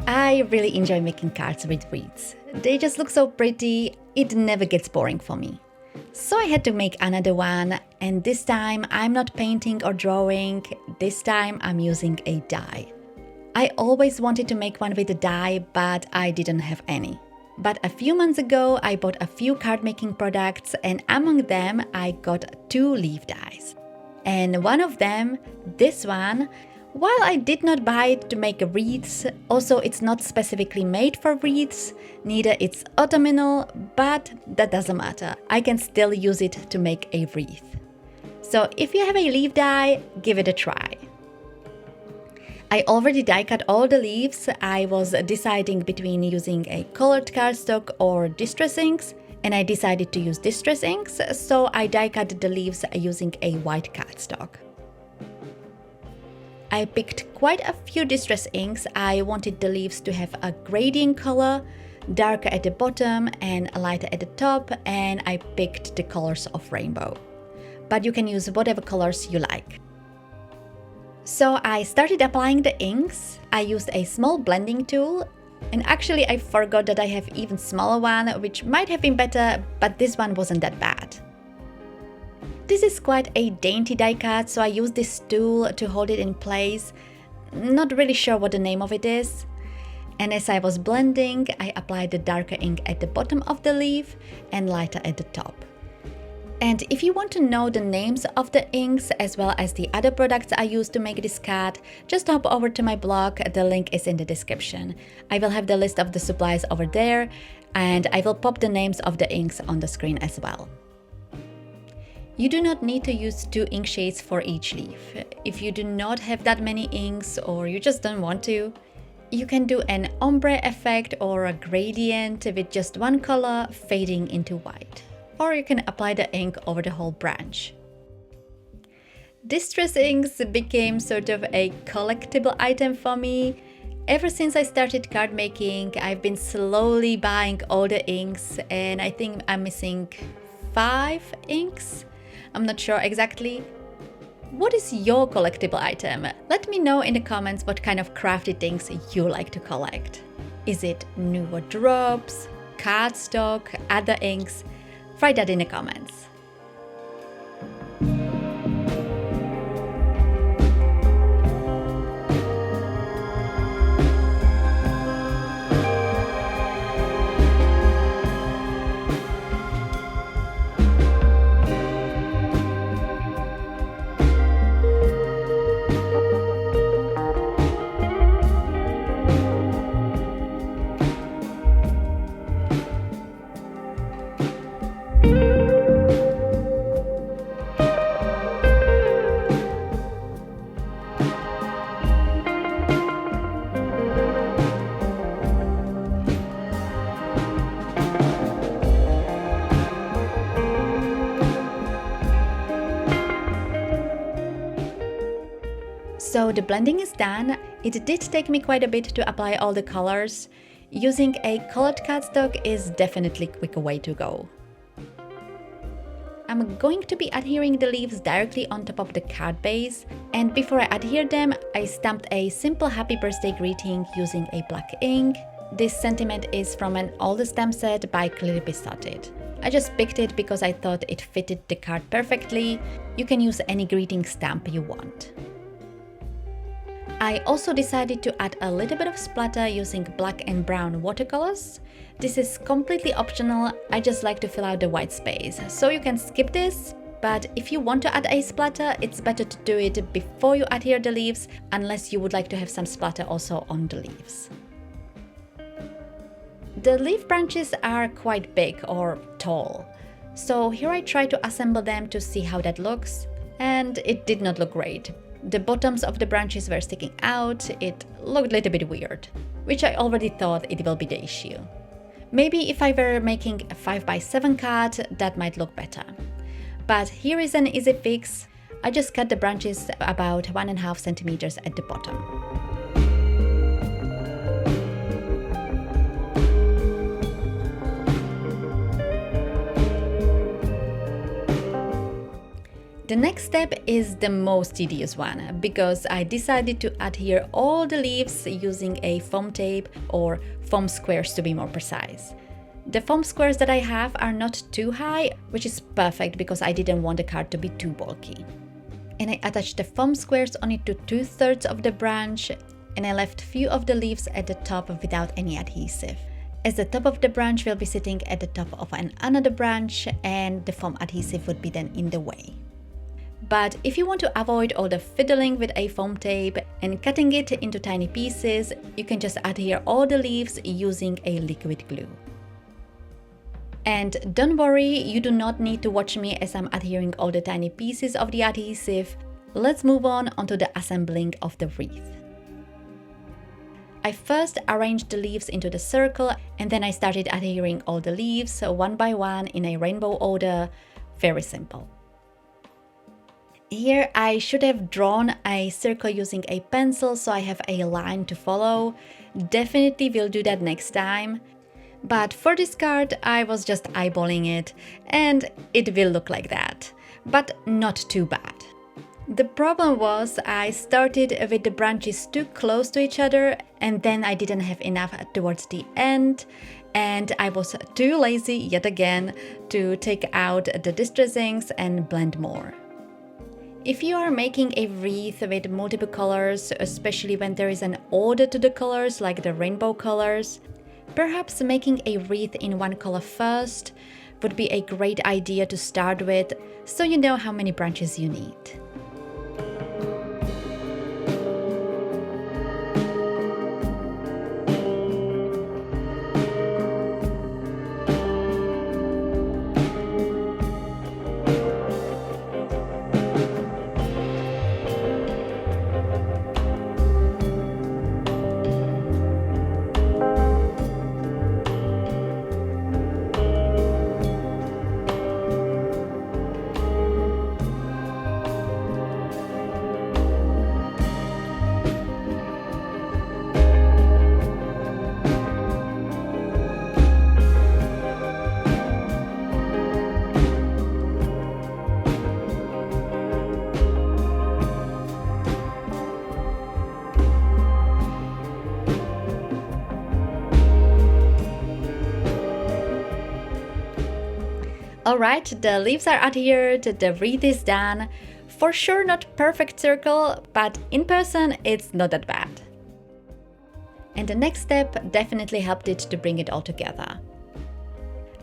I really enjoy making cards with wreaths. They just look so pretty, it never gets boring for me. So I had to make another one, and this time I'm not painting or drawing, this time I'm using a die. I always wanted to make one with a die, but I didn't have any. But a few months ago I bought a few card making products, and among them I got 2 leaf dies. And one of them, this one, while I did not buy it to make wreaths, also it's not specifically made for wreaths, neither it's autumnal, but that doesn't matter. I can still use it to make a wreath. So if you have a leaf die, give it a try. I already die cut all the leaves. I was deciding between using a colored cardstock or distress inks, and I decided to use distress inks, so I die cut the leaves using a white cardstock. I picked quite a few distress inks. I wanted the leaves to have a gradient color, darker at the bottom and lighter at the top, and I picked the colors of rainbow. But you can use whatever colors you like. So I started applying the inks. I used a small blending tool, and actually I forgot that I have even smaller one, which might have been better, but this one wasn't that bad. This is quite a dainty die cut, so I used this tool to hold it in place. Not really sure what the name of it is. And as I was blending, I applied the darker ink at the bottom of the leaf and lighter at the top. And if you want to know the names of the inks as well as the other products I used to make this card, just hop over to my blog, the link is in the description. I will have the list of the supplies over there, and I will pop the names of the inks on the screen as well. You do not need to use 2 ink shades for each leaf. If you do not have that many inks or you just don't want to, you can do an ombre effect or a gradient with just one color fading into white. Or you can apply the ink over the whole branch. Distress inks became sort of a collectible item for me. Ever since I started card making, I've been slowly buying all the inks, and I think I'm missing 5 inks. I'm not sure exactly. What is your collectible item? Let me know in the comments what kind of crafty things you like to collect. Is it newer drops, cardstock, other inks? Write that in the comments. So the blending is done. It did take me quite a bit to apply all the colors. Using a colored cardstock is definitely a quicker way to go. I'm going to be adhering the leaves directly on top of the card base, and before I adhere them, I stamped a simple happy birthday greeting using a black ink. This sentiment is from an old stamp set by Clearly Besotted. I just picked it because I thought it fitted the card perfectly. You can use any greeting stamp you want. I also decided to add a little bit of splatter using black and brown watercolors. This is completely optional, I just like to fill out the white space, so you can skip this, but if you want to add a splatter, it's better to do it before you adhere the leaves, unless you would like to have some splatter also on the leaves. The leaf branches are quite big or tall, so here I try to assemble them to see how that looks, and it did not look great. The bottoms of the branches were sticking out, it looked a little bit weird, which I already thought it will be the issue. Maybe if I were making a 5x7 card, that might look better. But here is an easy fix. I just cut the branches about 1.5 centimeters at the bottom. The next step is the most tedious one because I decided to adhere all the leaves using a foam tape or foam squares to be more precise. The foam squares that I have are not too high, which is perfect because I didn't want the card to be too bulky. And I attached the foam squares only to 2/3 of the branch, and I left few of the leaves at the top without any adhesive, as the top of the branch will be sitting at the top of another branch and the foam adhesive would be then in the way. But if you want to avoid all the fiddling with a foam tape and cutting it into tiny pieces, you can just adhere all the leaves using a liquid glue. And don't worry, you do not need to watch me as I'm adhering all the tiny pieces of the adhesive. Let's move on onto the assembling of the wreath. I first arranged the leaves into the circle and then I started adhering all the leaves one by one in a rainbow order. Very simple. Here I should have drawn a circle using a pencil so I have a line to follow. Definitely will do that next time. But for this card I was just eyeballing it and it will look like that, but not too bad. The problem was I started with the branches too close to each other and then I didn't have enough towards the end and I was too lazy yet again to take out the distress inks and blend more. If you are making a wreath with multiple colors, especially when there is an order to the colors like the rainbow colors, perhaps making a wreath in one color first would be a great idea to start with so you know how many branches you need. Alright, the leaves are adhered, the wreath is done. For sure not perfect circle, but in person it's not that bad. And the next step definitely helped it to bring it all together.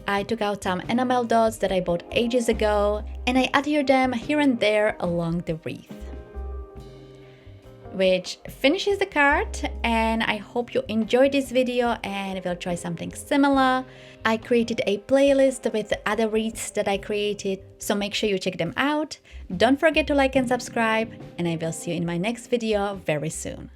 I took out some enamel dots that I bought ages ago and I adhered them here and there along the wreath. Which finishes the card, and I hope you enjoyed this video and will try something similar. I created a playlist with other wreaths that I created, so make sure you check them out. Don't forget to like and subscribe, and I will see you in my next video very soon.